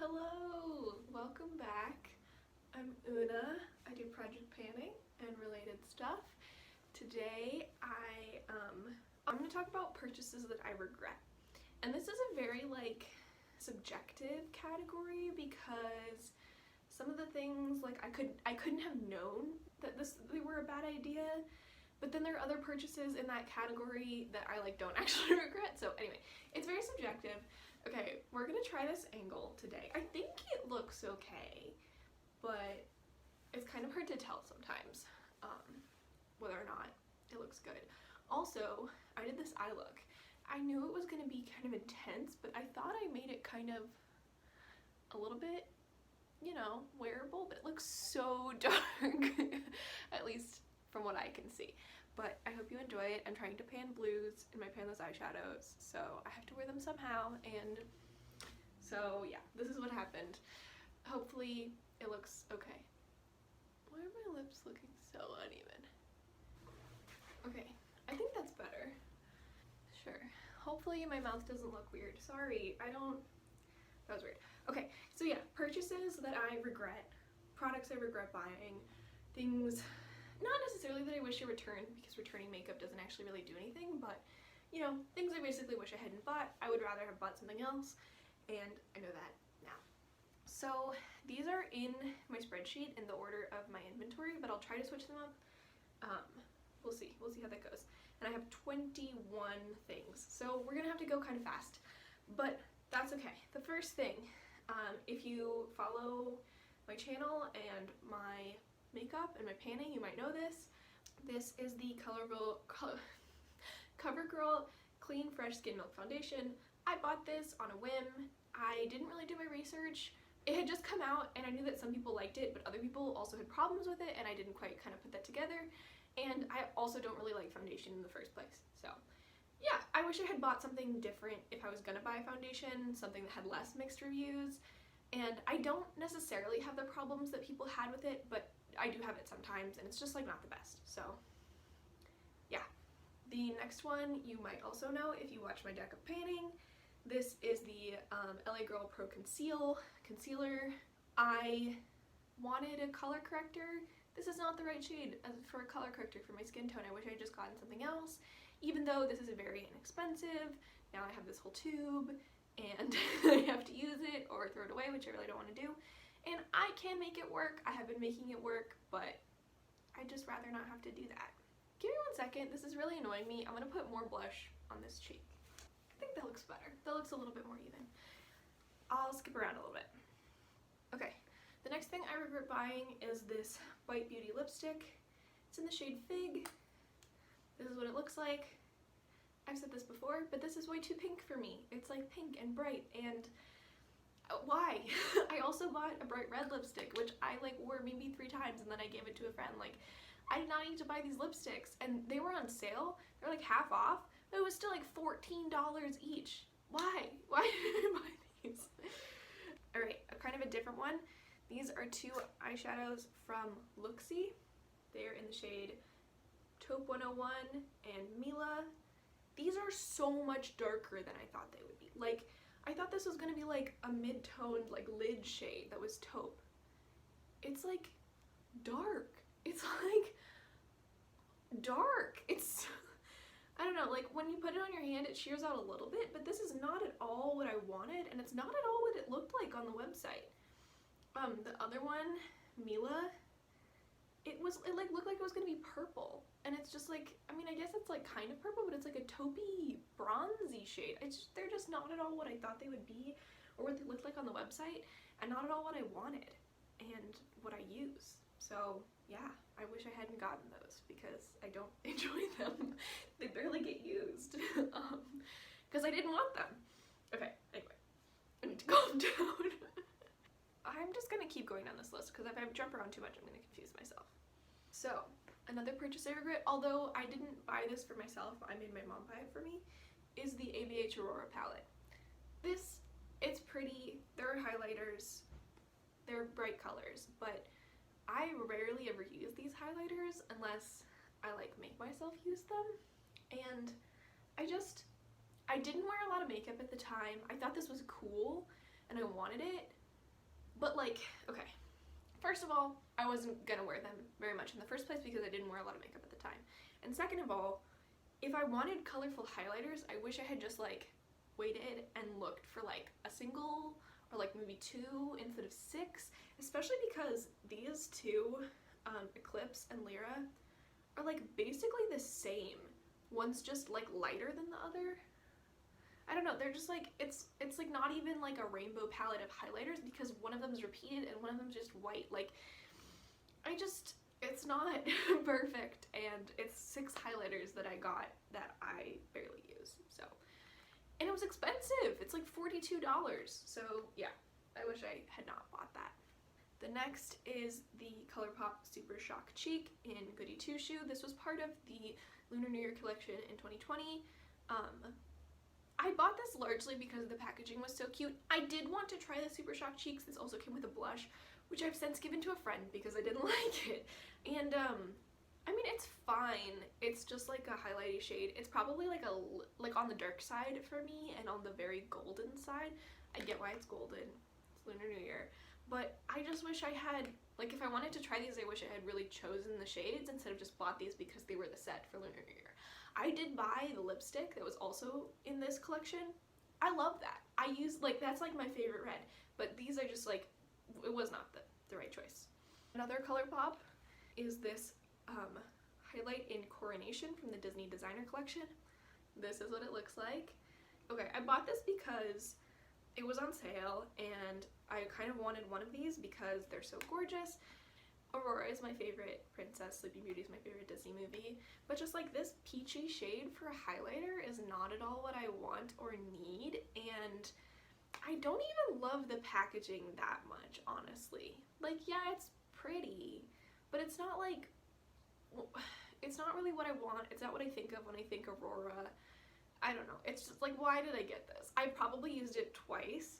Hello! Welcome back. I'm Una. I do project panning and related stuff. Today I'm going to talk about purchases that I regret. And this is a very subjective category because some of the things I couldn't have known that they were a bad idea, but then there are other purchases in that category that I don't actually regret. So anyway, it's very subjective. Okay, we're gonna try this angle today. I think it looks okay, but it's kind of hard to tell sometimes whether or not it looks good. Also, I did this eye look. I knew it was gonna be kind of intense, but I thought I made it kind of a little bit, you know, wearable, but it looks so dark, at least from what I can see. But I hope you enjoy it. I'm trying to pan blues in my panless eyeshadows, so I have to wear them somehow, and so yeah, this is what happened. Hopefully it looks okay. Why are my lips looking so uneven? Okay, I think that's better. Sure. Hopefully my mouth doesn't look weird. Sorry, that was weird. Okay, so yeah, purchases that I regret, products I regret buying, things not necessarily that I wish I returned, because returning makeup doesn't actually really do anything, but you know, things I basically wish I hadn't bought. I would rather have bought something else, and I know that now. So these are in my spreadsheet in the order of my inventory, but I'll try to switch them up. We'll see how that goes. And I have 21 things, so we're gonna have to go kind of fast, but that's okay. The first thing, if you follow my channel and my makeup and my panning, you might know this. This is the CoverGirl Clean Fresh Skin Milk Foundation. I bought this on a whim. I didn't really do my research. It had just come out and I knew that some people liked it, but other people also had problems with it, and I didn't quite kind of put that together. And I also don't really like foundation in the first place. So yeah, I wish I had bought something different if I was gonna buy a foundation, something that had less mixed reviews. And I don't necessarily have the problems that people had with it, but I do have it sometimes, and it's just not the best. So yeah. The next one you might also know if you watch my deck of panning. This is the LA Girl Pro Concealer. I wanted a color corrector. This is not the right shade for a color corrector for my skin tone. I wish I had just gotten something else, even though this is very inexpensive. Now I have this whole tube and I have to use it or throw it away, which I really don't want to do. And I can make it work. I have been making it work, but I'd just rather not have to do that. Give me 1 second. This is really annoying me. I'm going to put more blush on this cheek. I think that looks better. That looks a little bit more even. I'll skip around a little bit. Okay. The next thing I regret buying is this Bite Beauty lipstick. It's in the shade Fig. This is what it looks like. I've said this before, but this is way too pink for me. It's pink and bright, and why? I also bought a bright red lipstick, which I wore maybe 3 times, and then I gave it to a friend. I did not need to buy these lipsticks, and they were on sale. They're half off, but it was still $14 each. Why? Why did I buy these? Alright, kind of a different one. These are 2 eyeshadows from Looxi. They're in the shade Taupe 101 and Mila. These are so much darker than I thought they would be. I thought this was gonna be a mid-toned lid shade that was taupe. It's dark. It's dark. It's, I don't know, when you put it on your hand it shears out a little bit, but this is not at all what I wanted, and it's not at all what it looked like on the website. The other one, Mila, it looked like it was gonna be purple, and it's just I mean, I guess it's kind of purple, but it's a taupey bronzy shade. They're just not at all what I thought they would be, or what they looked like on the website, and not at all what I wanted and what I use. So yeah, I wish I hadn't gotten those because I don't enjoy them. They barely get used because I didn't want them. Okay, anyway, I need to calm down. I'm just gonna keep going down this list because if I jump around too much I'm gonna confuse myself. So another purchase I regret, although I didn't buy this for myself, I made my mom buy it for me, is the ABH Aurora Palette. It's pretty, there are highlighters, they're bright colors, but I rarely ever use these highlighters unless I make myself use them, and I didn't wear a lot of makeup at the time. I thought this was cool and I wanted it, But like, okay, first of all, I wasn't gonna wear them very much in the first place because I didn't wear a lot of makeup at the time. And second of all, if I wanted colorful highlighters, I wish I had just like waited and looked for like a single or like maybe 2 instead of 6, especially because these two, Eclipse and Lyra, are like basically the same. One's just like lighter than the other. I don't know, they're just like, it's like not even like a rainbow palette of highlighters because one of them is repeated and one of them is just white. Like, it's not perfect, and it's 6 highlighters that I got that I barely use, so. And it was expensive, it's like $42, so yeah, I wish I had not bought that. The next is the Colourpop Super Shock Cheek in Goody 2 Shoe. This was part of the Lunar New Year collection in 2020. I bought this largely because the packaging was so cute. I did want to try the Super Shock Cheeks. This also came with a blush, which I've since given to a friend because I didn't like it. And I mean, it's fine. It's just like a highlighty shade. It's probably like on the dark side for me and on the very golden side. I get why it's golden. It's Lunar New Year. But I just wish I had, like, if I wanted to try these, I wish I had really chosen the shades instead of just bought these because they were the set for Lunar New Year. I did buy the lipstick that was also in this collection. I love that. I use, like, that's like my favorite red, but these are just like, it was not the right choice. Another Colourpop is this highlight in Coronation from the Disney Designer Collection. This is what it looks like. Okay, I bought this because it was on sale and I kind of wanted one of these because they're so gorgeous. Aurora is my favorite princess, Sleeping Beauty is my favorite Disney movie, but just like this peachy shade for a highlighter is not at all what I want or need, and I don't even love the packaging that much, honestly. Like, yeah, it's pretty, but it's not like, it's not really what I want. It's not what I think of when I think Aurora. I don't know. It's just like, why did I get this? I probably used it twice.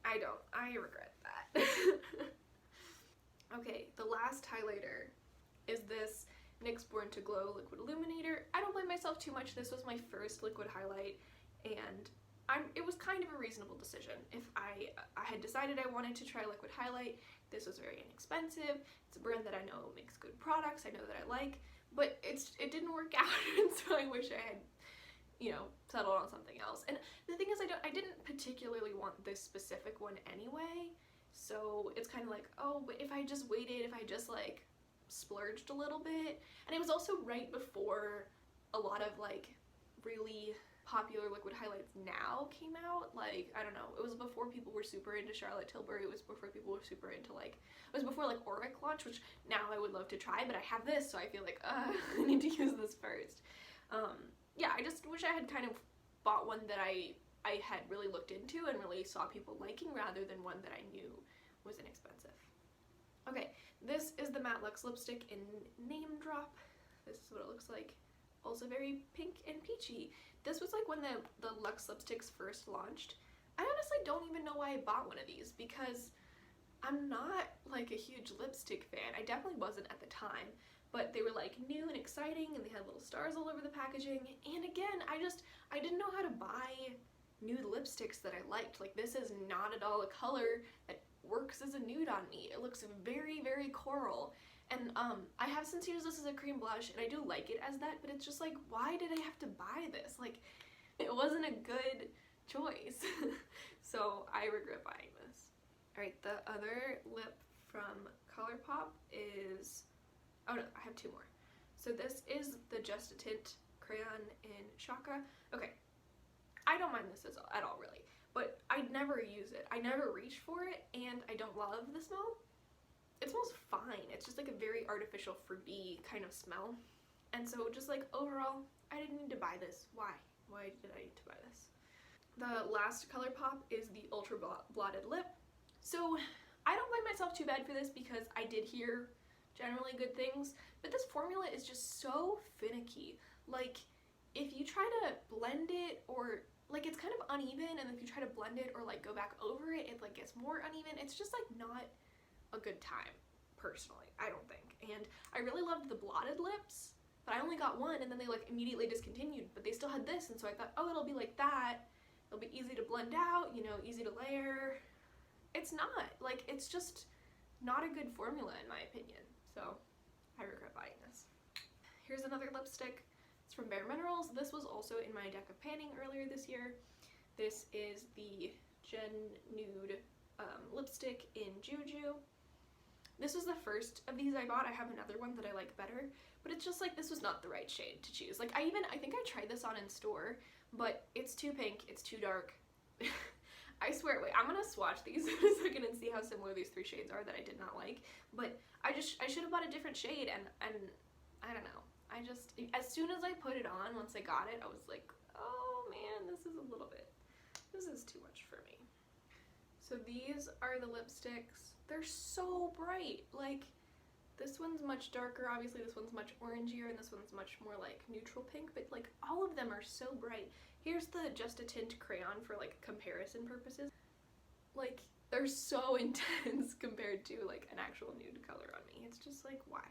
I regret that. Okay, the last highlighter is this NYX Born to Glow Liquid Illuminator. I don't blame myself too much. This was my first liquid highlight, and it was kind of a reasonable decision. If I had decided I wanted to try liquid highlight, this was very inexpensive. It's a brand that I know makes good products, I know that I like, but it didn't work out, and so I wish I had, you know, settled on something else. And the thing is, I didn't particularly want this specific one anyway, so it's kind of like, oh, but if I just waited, if I just like splurged a little bit. And it was also right before a lot of like really popular liquid highlights now came out. Like, I don't know, it was before people were super into Charlotte Tilbury, it was before people were super into like, it was before like Auric launched, which now I would love to try, but I have this, so I feel like, I need to use this first. Yeah, I just wish I had kind of bought one that I had really looked into and really saw people liking rather than one that I knew was inexpensive. Okay, this is the Matte Luxe lipstick in Name Drop. This is what it looks like. Also very pink and peachy. This was like when the Luxe lipsticks first launched. I honestly don't even know why I bought one of these because I'm not like a huge lipstick fan. I definitely wasn't at the time, but they were like new and exciting and they had little stars all over the packaging. And again, I didn't know how to buy nude lipsticks that I liked. Like, this is not at all a color that works as a nude on me. It looks very, very coral. And I have since used this as a cream blush and I do like it as that, but it's just like, why did I have to buy this? Like, it wasn't a good choice. So I regret buying this. Alright, the other lip from Colourpop is, oh no, I have 2 more. So this is the Just a Tint crayon in Shaka. Okay, I don't mind this at all really, but I'd never use it. I never reach for it, and I don't love the smell. It smells fine. It's just like a very artificial fruity kind of smell. And so just like overall, I didn't need to buy this. Why? Why did I need to buy this? The last Colourpop is the Ultra Blotted Lip. So I don't blame myself too bad for this because I did hear generally good things, but this formula is just so finicky. Like, if you try to blend it, or like, it's kind of uneven, and if you try to blend it or like go back over it, it like gets more uneven. It's just like not a good time, personally, I don't think. And I really loved the blotted lips, but I only got one, and then they like immediately discontinued, but they still had this, and so I thought, oh, it'll be like that. It'll be easy to blend out, you know, easy to layer. it's not. Like, it's just not a good formula in my opinion. So I regret buying this. Here's another lipstick. It's from Bare Minerals. This was also in my deck of panning earlier this year. This is the Nude lipstick in Juju. This was the first of these I bought. I have another one that I like better, but it's just like this was not the right shade to choose. Like, I think I tried this on in store, but it's too pink, it's too dark. I swear, wait, I'm gonna swatch these in a second and see how similar these three shades are that I did not like, but I should have bought a different shade, and I don't know. I just, as soon as I put it on, once I got it, I was like, oh man, this is too much for me. So these are the lipsticks. They're so bright. Like, this one's much darker, obviously this one's much orangier, and this one's much more like neutral pink, but like all of them are so bright. Here's the Just a Tint crayon for like comparison purposes. Like, they're so intense compared to like an actual nude color on me. It's just like, why?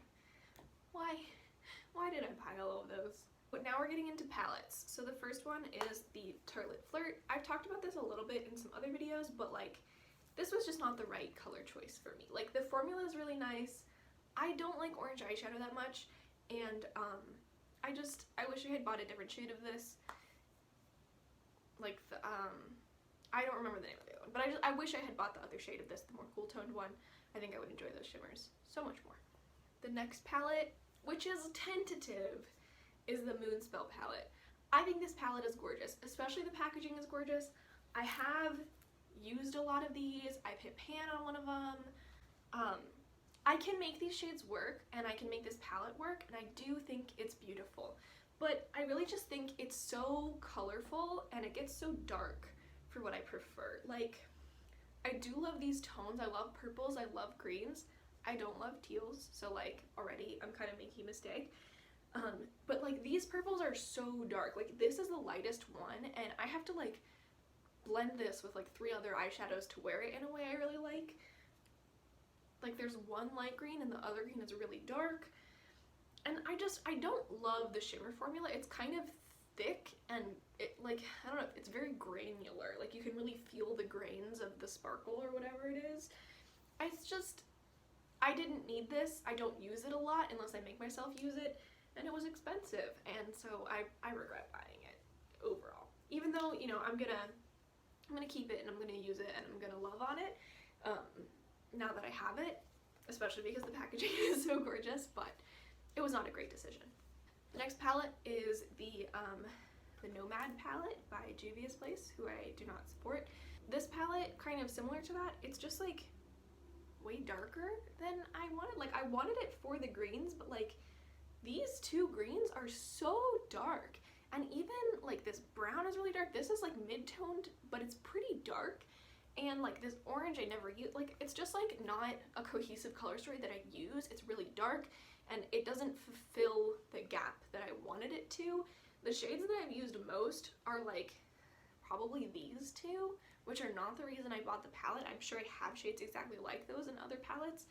Why did I buy all of those? But now we're getting into palettes. So the first one is the Tartelette Flirt. I've talked about this a little bit in some other videos, but like, this was just not the right color choice for me. Like, the formula is really nice. I don't like orange eyeshadow that much, and I wish I had bought a different shade of this. Like, I don't remember the name of the other one, but I wish I had bought the other shade of this, the more cool toned one. I think I would enjoy those shimmers so much more. The next palette, which is tentative, is the Moonspell palette. I think this palette is gorgeous, especially the packaging is gorgeous. I have used a lot of these. I've hit pan on one of them. I can make these shades work, and I can make this palette work, and I do think it's beautiful. But I really just think it's so colorful, and it gets so dark for what I prefer. Like, I do love these tones. I love purples, I love greens. I don't love teals, so like, already I'm kind of making a mistake. But like, these purples are so dark. Like, this is the lightest one, and I have to like blend this with like 3 other eyeshadows to wear it in a way I really like. Like, there's one light green and the other green is really dark. And I don't love the shimmer formula. It's kind of thick, and it, like, I don't know, it's very granular. Like, you can really feel the grains of the sparkle or whatever it is. It's just, I didn't need this. I don't use it a lot unless I make myself use it, and it was expensive, and so I regret buying it overall. Even though, you know, I'm gonna keep it and I'm gonna use it and I'm gonna love on it now that I have it, especially because the packaging is so gorgeous, but it was not a great decision. The next palette is the Nomad Palette by Juvia's Place, who I do not support. This palette, kind of similar to that, it's just like way darker than I wanted. Like, I wanted it for the greens, but like, these two greens are so dark. And even like this brown is really dark. This is like mid-toned, but it's pretty dark. And like this orange I never use. Like, it's just like not a cohesive color story that I use. It's really dark, and it doesn't fulfill the gap that I wanted it to. The shades that I've used most are like probably these two, which are not the reason I bought the palette. I'm sure I have shades exactly like those in other palettes.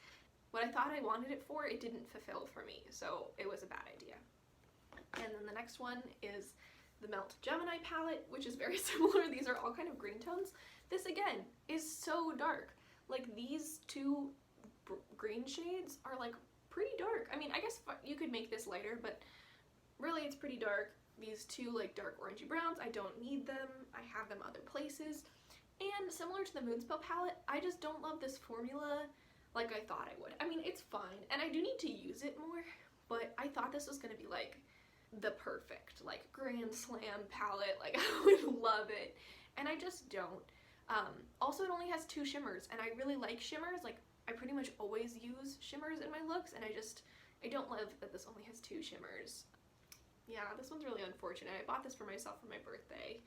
What I thought I wanted it for, it didn't fulfill for me, so it was a bad idea. And then the next one is the Melt Gemini palette, which is very similar. These are all kind of green tones. This, again, is so dark. Like, these two green shades are like pretty dark. I mean, I guess you could make this lighter, but really it's pretty dark. These two like dark orangey browns, I don't need them. I have them other places. And similar to the Moonspell palette, I just don't love this formula like I thought I would. I mean, it's fine, and I do need to use it more, but I thought this was gonna be like the perfect like grand slam palette. Like, I would love it, and I just don't. Also, it only has 2 shimmers, and I really like shimmers. Like, I pretty much always use shimmers in my looks, and I don't love that this only has 2 shimmers. Yeah, this one's really unfortunate. I bought this for myself for my birthday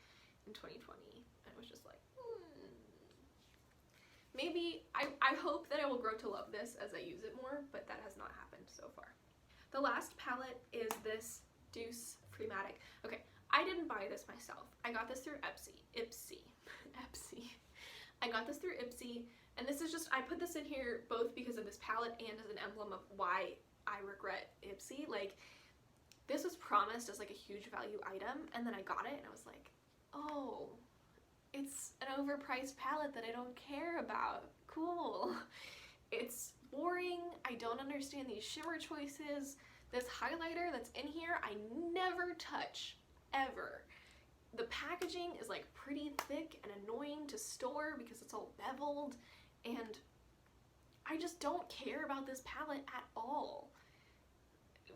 in 2020, and I was just like, Maybe, I hope that I will grow to love this as I use it more, but that has not happened so far. The last palette is this Doucce Freematic. Okay, I didn't buy this myself. I got this through Ipsy. I got this through Ipsy, and this is just, I put this in here both because of this palette and as an emblem of why I regret Ipsy. Like, this was promised as like a huge value item, and then I got it and I was like, oh, It's an overpriced palette that I don't care about. Cool. It's boring. I don't understand these shimmer choices. This highlighter that's in here, I never touch, ever. The packaging is like pretty thick and annoying to store because it's all beveled, and I just don't care about this palette at all.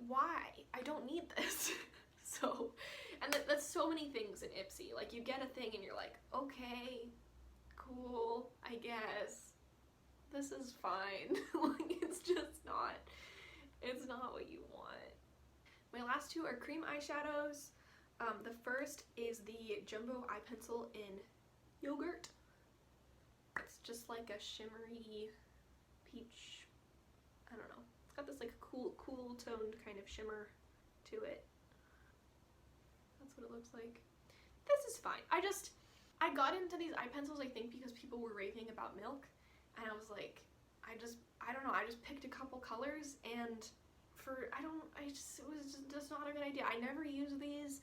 Why? I don't need this. So, and that's so many things in Ipsy. Like, you get a thing and you're like, okay, cool, I guess. This is fine. Like, it's not what you want. My last two are cream eyeshadows. The first is the Jumbo Eye Pencil in Yogurt. It's just like a shimmery peach, I don't know. It's got this like cool toned kind of shimmer to it. That's what it looks like. This is fine. I got into these eye pencils, I think, because people were raving about Milk, and I was like, I don't know, I just picked a couple colors, and it was just not a good idea. I never use these.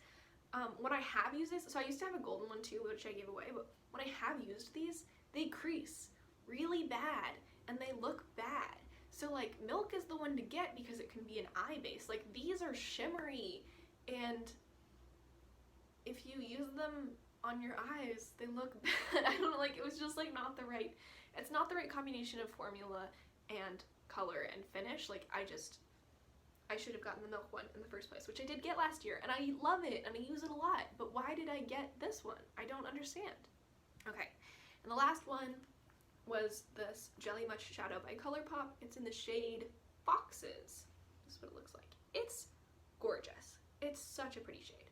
When I have used this, so I used to have a golden one too, which I gave away, but when I have used these, they crease really bad, and they look bad. So like, Milk is the one to get because it can be an eye base. Like, these are shimmery, and if you use them on your eyes, they look bad. I don't know, like, it was just like it's not the right combination of formula and color and finish. Like, I should have gotten the Milk one in the first place, which I did get last year, and I love it, and I use it a lot, but why did I get this one? I don't understand. Okay, and the last one was this Jelly Much Shadow by Colourpop. It's in the shade Foxes. This is what it looks like. It's gorgeous. It's such a pretty shade.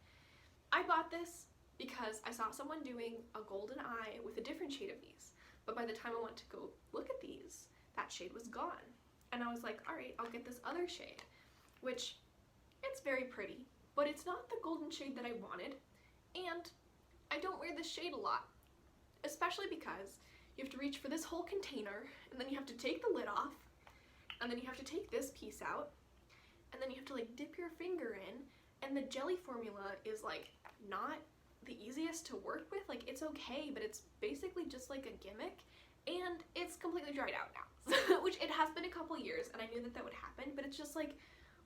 I bought this because I saw someone doing a golden eye with a different shade of these, but by the time I went to go look at these, that shade was gone. And I was like, alright, I'll get this other shade, which, it's very pretty, but it's not the golden shade that I wanted, and I don't wear this shade a lot, especially because you have to reach for this whole container, and then you have to take the lid off, and then you have to take this piece out, and then you have to like dip your finger in, and the jelly formula is like not the easiest to work with. Like, it's okay, but it's basically just like a gimmick, and it's completely dried out now. Which it has been a couple years, and I knew that would happen, but it's just like,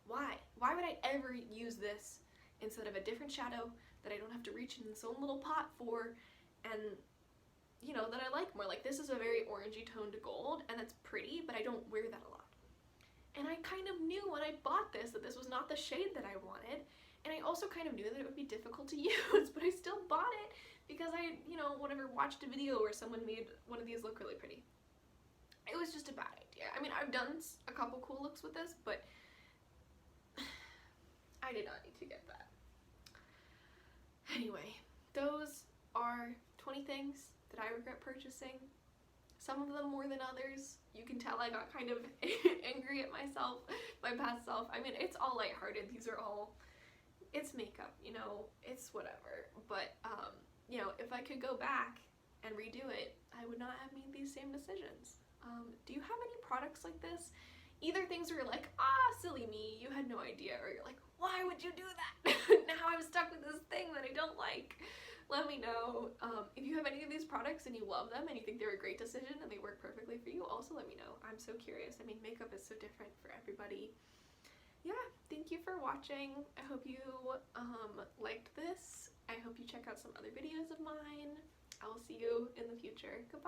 why? Why would I ever use this instead of a different shadow that I don't have to reach in its own little pot for, and, you know, that I like more? Like, this is a very orangey toned gold, and that's pretty, but I don't wear that a lot. And I kind of knew when I bought this that this was not the shade that I wanted, and I also kind of knew that it would be difficult to use, but I still bought it because I, you know, whatever, watched a video where someone made one of these look really pretty. It was just a bad idea. I mean, I've done a couple cool looks with this, but I did not need to get that. Anyway, those are 20 things that I regret purchasing. Some of them more than others. You can tell I got kind of angry at myself, my past self. I mean, it's all lighthearted. These are all, it's makeup, you know, it's whatever. But, you know, if I could go back and redo it, I would not have made these same decisions. Do you have any products like this? Either things where you're like, ah, silly me, you had no idea, or you're like, why would you do that? Now I'm stuck with this thing that I don't like. Let me know. If you have any of these products and you love them and you think they're a great decision and they work perfectly for you, also let me know. I'm so curious. I mean, makeup is so different for everybody. Yeah, thank you for watching. I hope you liked this. I hope you check out some other videos of mine. I will see you in the future. Goodbye.